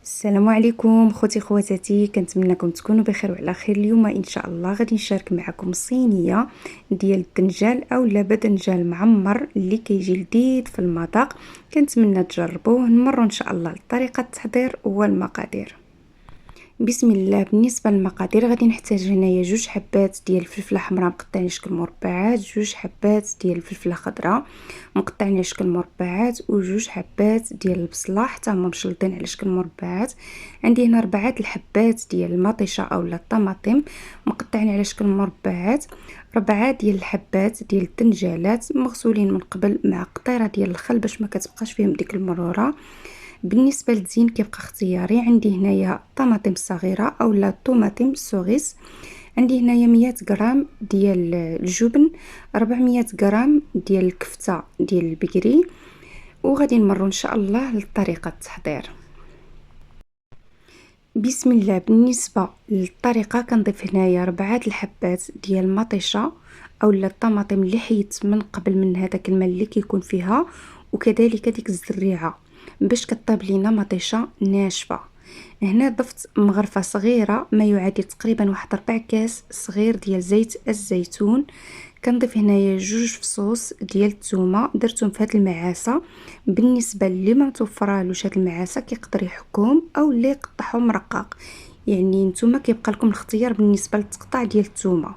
السلام عليكم خواتاتي، كنتمنىكم تكونوا بخير وعلى خير. اليوم ان شاء الله غادي نشارك معكم صينيه ديال الدنجال اولا بدنجال معمر اللي كيجي لذيذ في المذاق. كنتمنى تجربوه. نمروا ان شاء الله لطريقه التحضير والمقادير. بسم الله. بالنسبه للمقادير غادي نحتاج هنايا 2 حبات ديال الفلفله حمراء مقطعين شكل مربعات، 2 حبات ديال الفلفله خضراء مقطعين على شكل مربعات، و2 حبات ديال البصله حتى هما مشلطين على شكل مربعات. عندي هنا 4 الحبات ديال المطيشه اولا الطماطم مقطعين على شكل مربعات، 4 ديال الحبات ديال الدنجالات مغسولين من قبل مع قطيره ديال الخل باش ما كتبقاش فيهم ديك المروره. بالنسبه للزين كيبقى اختياري. عندي هنايا طماطم صغيره اولا طماطم سوغيس. عندي هنايا 100 غرام ديال الجبن، 400 غرام ديال الكفته ديال البقري. وغادي نمروا ان شاء الله لطريقه التحضير. بسم الله. بالنسبه للطريقه كنضيف هنايا 4 الحبات ديال المطيشه اولا الطماطم اللي حيدت من قبل من هذاك الماء اللي كيكون فيها، وكذلك ديك الزريعه باش كطيب لينا مطيشه ناشفه. هنا ضفت مغرفه صغيره ما يعادل تقريبا واحد 4 كاس صغير ديال زيت الزيتون. كنضيف هنايا 2 فصوص ديال الثومه درتهم في هذه المعاسه. بالنسبه اللي ما متوفرالوش هذه المعاسه كيقدر يحكم او اللي يقطعهم رقاق، يعني نتوما كيبقى لكم الاختيار بالنسبه للتقطاع ديال الثومه.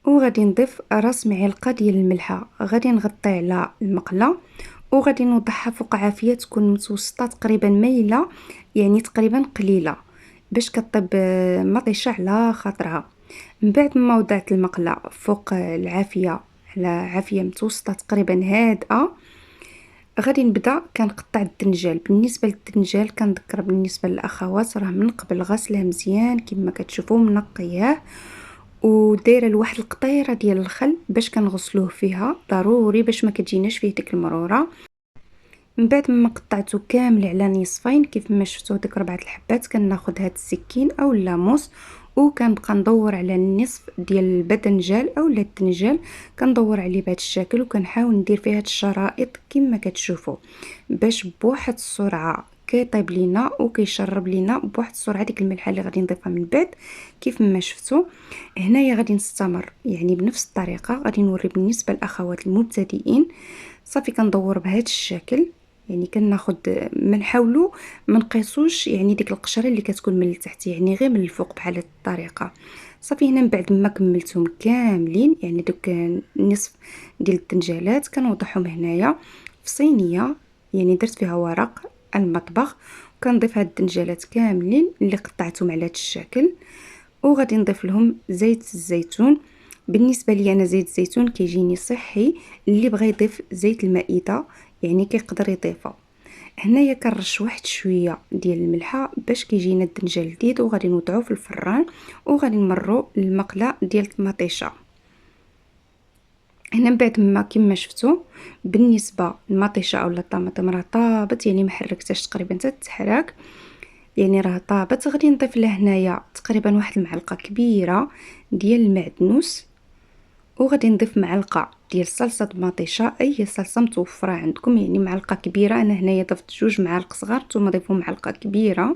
وغادي نضيف راس معلقه ديال الملحه. غادي نغطي على المقله وغادي نوضعها فوق عافيه تكون متوسطه تقريبا مايله، يعني تقريبا قليله باش كطيب مطيشه على خاطرها. من بعد ما وضعت المقله فوق العافيه على عافيه متوسطه تقريبا هادئه، غادي نبدا كنقطع الدنجال. بالنسبه للدنجال كنذكر بالنسبه للاخوات راه من قبل غسله مزيان كما كتشوفوا منقياه ودايره لواحد القطيره ديال الخل باش كنغسلوه فيها ضروري باش ما كتجيناش فيه ديك المروره. من بعد ما قطعته كامل على نصفين كيف ما شفتوا ديك 4 الحبات كناخذ هاد السكين او اللاموس وكنبقى ندور على النصف ديال الباذنجال اولا الدنجال، كندور عليه بهذا الشكل وكنحاول ندير فيه هاد الشرائط كما كتشوفوا باش بواحد السرعه كيطيب لينا وكيشرب لينا بواحد السرعه ديك الملحه اللي غادي نضيفها من بعد. كيف ما شفتوا هنايا غادي نستمر يعني بنفس الطريقه. غادي نوري بالنسبه للاخوات المبتدئين صافي كندور بهذا الشكل، يعني كناخذ ما نحاولوا ما نقيسوش يعني ديك القشره اللي كتكون من التحت، يعني غير من الفوق بحال هذه الطريقه. صافي هنا من بعد ما كملتهم كاملين يعني دوك النصف ديال الدنجالات كنوضعهم هنايا في صينيه، يعني درت فيها ورق المطبخ وكنضيف هاد الدنجالات كاملين اللي قطعتهم على هذا الشكل. وغادي نضيف لهم زيت الزيتون. بالنسبه لي انا زيت الزيتون كيجيني صحي، اللي بغى يضيف زيت المائده يعني كيقدر يضيفه. هنايا كنرش واحد شويه ديال الملحه باش كيجينا الدنجال لذيذ. وغادي نوضعوه في الفران وغادي نمروا المقله ديال المطيشه. هنا من بعد ما كما شفتوا بالنسبه للمطيشه اولا الطماطم راه طابت، يعني ما حركتهاش تقريبا حتى تحرك، يعني راه طابت. غادي نضيف لها هنايا تقريبا واحد المعلقه كبيره ديال المعدنوس، وغادي نضيف معلقه ديال صلصه مطيشه اي صلصه متوفره عندكم، يعني معلقه كبيره. انا هنايا ضفت 2 معالق صغار، نتوما ضيفوا معلقه كبيره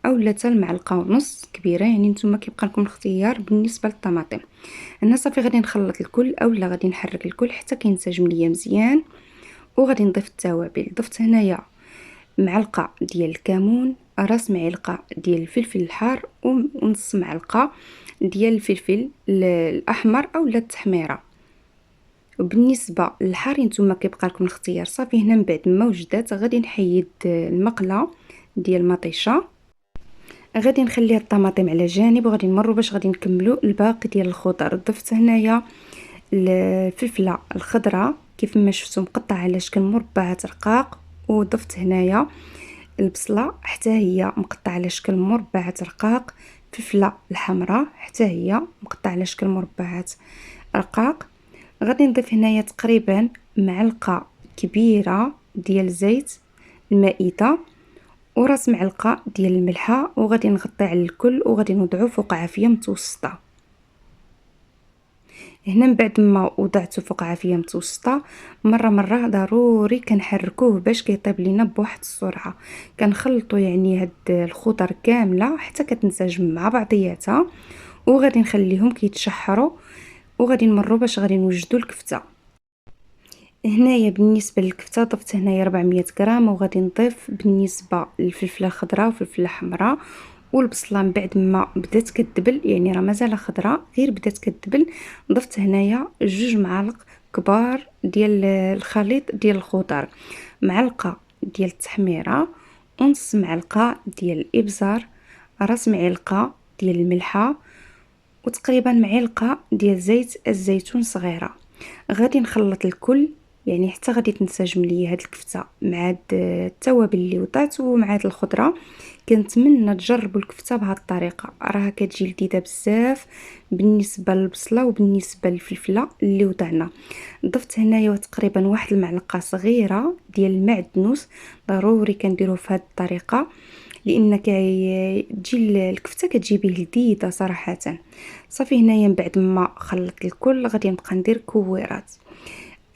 اولا حتى المعلقه ونص كبيره، يعني نتوما كيبقى لكم الاختيار. بالنسبه للطماطم انا صافي غادي نخلط الكل اولا غادي نحرك الكل حتى كينسجم ليا مزيان. وغادي نضيف التوابل. ضفت هنايا معلقه ديال الكمون، راس معلقه ديال الفلفل الحار، ونص معلقه ديال الفلفل الاحمر اولا التحميره. وبالنسبه للحار نتوما كيبقى لكم الاختيار. صافي هنا من بعد ما وجدات غادي نحيد المقله ديال المطيشه، غادي نخلي الطماطم على جانب وغادي نمروا باش غادي نكملوا الباقي ديال الخضر. ضفت هنايا الفلفله الخضراء كيف ما شفتوا مقطعه على شكل مربعات رقاق، وضفت هنايا البصله حتى هي مقطعه على شكل مربعات رقاق، الفلفله الحمراء حتى هي مقطعه على شكل مربعات رقاق. غادي نضيف هنايا تقريبا معلقه كبيره ديال زيت المائده وراس معلقه ديال الملحه، وغادي نغطي على الكل وغادي نوضعوه فوق عافيه متوسطه. هنا من بعد ما وضعته فوق عافية متوسطة، مرة ضروري كنحركوه باش كيطيب لينا بواحد السرعة. كنخلطو يعني هاد الخضر كاملة حتى كتنسجم مع بعضياتها، وغادي نخليهم كيتشحروا، وغادي نمروا باش غادي نوجدو الكفتة. هنايا بالنسبة للكفتة ضفت هنايا 400 غرام، وغادي نضيف بالنسبة للفلفلة الخضراء والفلفلة الحمراء والبصلة من بعد ما بدات كتدبل، يعني راه مازال خضراء غير بدات كتدبل. ضفت هنايا 2 معالق كبار ديال الخليط ديال الخضر، معلقة ديال التحميرة، ونص معلقة ديال الابزار، راس معلقة ديال الملحة، وتقريبا معلقة ديال زيت الزيتون صغيرة. غادي نخلط الكل يعني حتى غادي تنسجم ليا هاد الكفتة مع هاد التوابل اللي وضعت ومع هاد الخضرة. كنتمنى تجربوا الكفتة بهاد الطريقة، راها كتجي لذيذة بزاف بالنسبة للبصلة وبالنسبة للفلفلة اللي وضعنا. ضفت هنايا تقريبا واحد المعلقة صغيرة ديال المعدنوس، ضروري كنديروه في هاد الطريقة لان تجي الكفته كتجي به لذيذه صراحه. صافي هنايا من بعد ما خلطت الكل غادي نبقى ندير كويرات.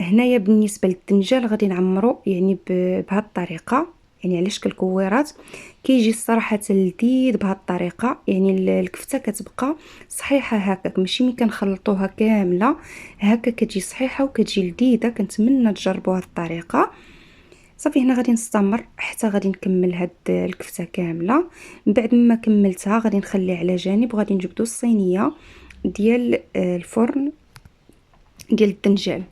هنايا بالنسبه للدنجال غادي نعمرو يعني بهذه الطريقه، يعني على شكل كويرات. كيجي الصراحه لذيذ بهذه الطريقه، يعني الكفته كتبقى صحيحه هكاك، ماشي ملي كنخلطوها كامله هكا كتجي صحيحه وكتجي لذيذه. كنتمنى تجربوا هذه الطريقه. صافي هنا غادي نستمر حتى غادي نكمل هاد الكفته كامله. من بعد ما كملتها غادي نخليها على جانب، وغادي نجبدو الصينيه ديال الفرن ديال الدنجال.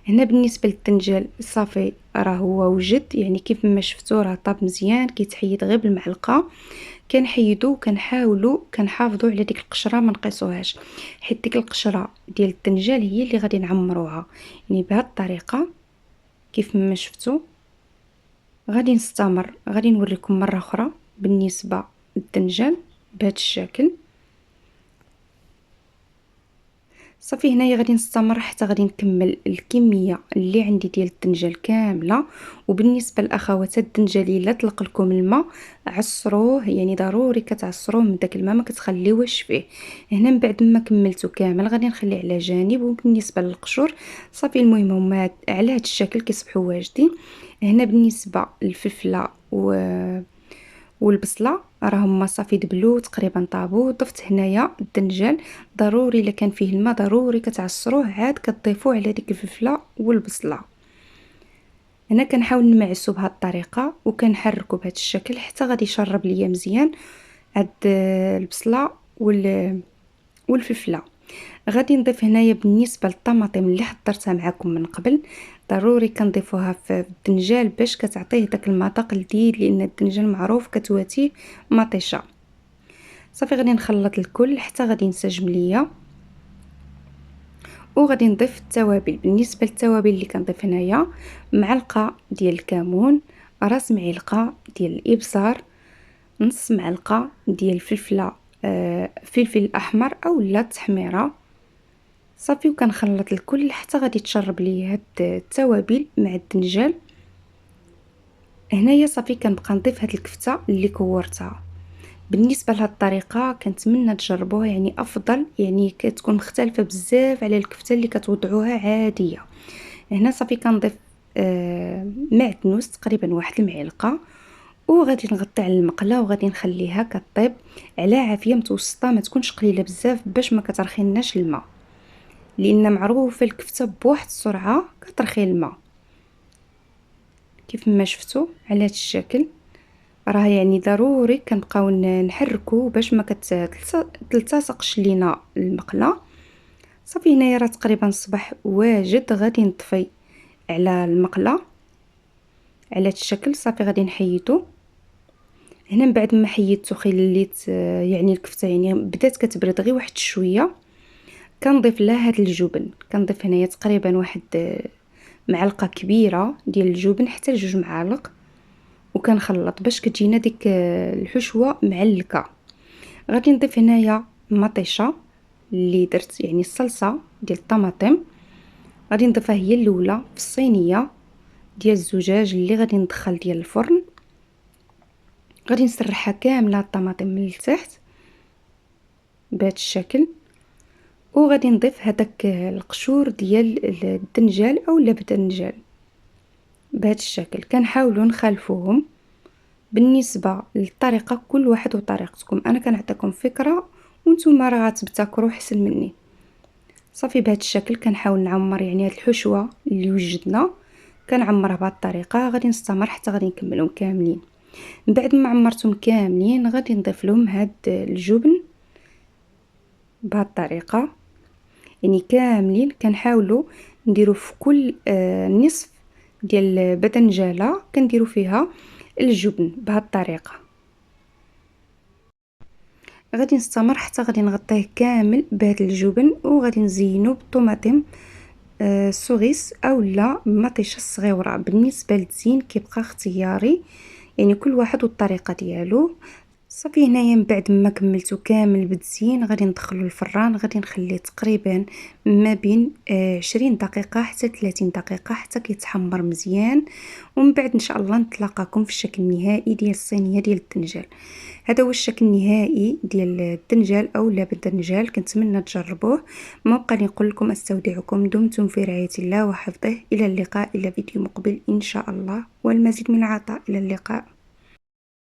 هنا بالنسبه للدنجال صافي راه هو وجد، يعني كيف ما شفتو راه طاب مزيان، كيتحيد غير بالمعلقه. كنحيدو كنحافظوا على ديك القشره ما نقيسوهاش، حيت ديك القشره ديال الدنجال هي اللي غادي نعمروها. يعني بهذه الطريقه كيف ما شفتو. غادي نستمر، غادي نوريكم مرة أخرى بالنسبة للدنجال بهذا الشكل. صافي هنايا غادي نستمر حتى غادي نكمل الكمية اللي عندي ديال الدنجال كاملة. وبالنسبة لأخوات الدنجال الا طلق لكم الماء عصروه، يعني ضروري كتعصروه من داك الماء ما كتخليوهش فيه. هنا من بعد ما كملته كامل غادي نخليه على جانب. وبالنسبة للقشور صافي المهم هما على هذا الشكل كيصبحوا واجدين. هنا بالنسبة للفلفلة والبصله راهم صافي دبلو تقريبا طابو. ضفت هنايا الدنجال، ضروري الا كان فيه الماء ضروري كتعصروه عاد كتضيفوه على ديك الفلفله والبصله. هنا كنحاول نمعسو بهذه الطريقه وكنحركو بهذا الشكل حتى غادي يشرب ليا مزيان هاد البصله والفلفله. غادي نضيف هنايا بالنسبه للطماطم اللي حضرتها معكم من قبل، ضروري كنضيفوها في الدنجال باش كتعطيه داك المذاق لذيذ، لان الدنجال معروف كتواتيه مطيشه. صافي غادي نخلط الكل حتى غادي ينسجم ليا. وغادي نضيف التوابل. بالنسبه للتوابل اللي كنضيف هنايا معلقه ديال الكمون، راس معلقه ديال الابزار، نص معلقه ديال الفلفله فلفل احمر او لا التحميره. صافي وكنخلط الكل حتى غادي تشرب لي هاد التوابل مع الدنجال. هنايا صافي كنبقى نضيف هاد الكفته اللي كورتها. بالنسبه لهاد الطريقه كنتمنى تجربوها، يعني افضل، يعني كتكون مختلفه بزاف على الكفته اللي كتوضعوها عاديه. هنا صافي كنضيف معدنوس تقريبا واحد المعلقه، وغادي نغطي على المقله وغادي نخليها كطيب على عافيه متوسطه، ما تكونش قليله بزاف باش ما كترخيناش الماء، لان معروفه الكفته بواحد السرعه كترخي الماء. كيف ما شفتوا على هذا الشكل راه يعني ضروري كنبقاو نحركو باش ما تلتصقش لينا المقله. صافي هنايا راه تقريبا صبح واجد. غادي نطفي على المقله على هذا الشكل. صافي غادي نحيدو. هنا من بعد ما حيدتو خليت يعني الكفته يعني بدات كتبرد غير واحد شويه، كنضيف لها هاد الجبن. كنضيف هنايا تقريبا واحد معلقه كبيره ديال الجبن حتى 2 معالق، وكنخلط باش كتجينا ديك الحشوه معلكه. غادي نضيف هنايا مطيشه اللي درت، يعني الصلصه ديال الطماطم. غادي نضيفها هي الاولى في الصينيه ديال الزجاج اللي غادي ندخل ديال الفرن. غادي نسرحها كامله الطماطم من التحت بهذا الشكل. وغادي نضيف هداك القشور ديال الدنجال أولا بدنجال بهذا الشكل. كنحاولوا نخلفوهم بالنسبة للطريقة، كل واحد وطريقتكم. أنا كنعطيكم فكرة وانتوما راه غتبتكروا حسن مني. صافي بهذا الشكل كنحاول نعمر يعني هاد الحشوة اللي وجدنا، كنعمرها بهذه الطريقة. غادي نستمر حتى غادي نكملهم كاملين. من بعد ما عمرتهم كاملين غادي نضيف لهم هاد الجبن بهذه الطريقة، يعني كاملين كنحاولوا نديروا في كل نصف ديال بدنجالة كنديروا فيها الجبن بهذه الطريقة. غادي نستمر حتى غادي نغطيه كامل بهذا الجبن، وغادي نزينو بالطماطم سوغيس اولا مطيشه صغيره. بالنسبه للتزيين كيبقى اختياري، يعني كل واحد والطريقه ديالو. صافي هنايا من بعد ما كملتو كامل بالتزيين غادي ندخلو الفران. غادي نخليه تقريبا ما بين 20 دقيقه حتى 30 دقيقه حتى كيتحمر مزيان. ومن بعد ان شاء الله نتلاقاكم في الشكل النهائي ديال الصينيه ديال الدنجال. هذا هو الشكل النهائي ديال الدنجال او لا بالدنجال. كنتمنى تجربوه. ما بقى لي نقول لكم استودعكم، دمتم في رعايه الله وحفظه. الى اللقاء، الى فيديو مقبل ان شاء الله والمزيد من العطاء. الى اللقاء.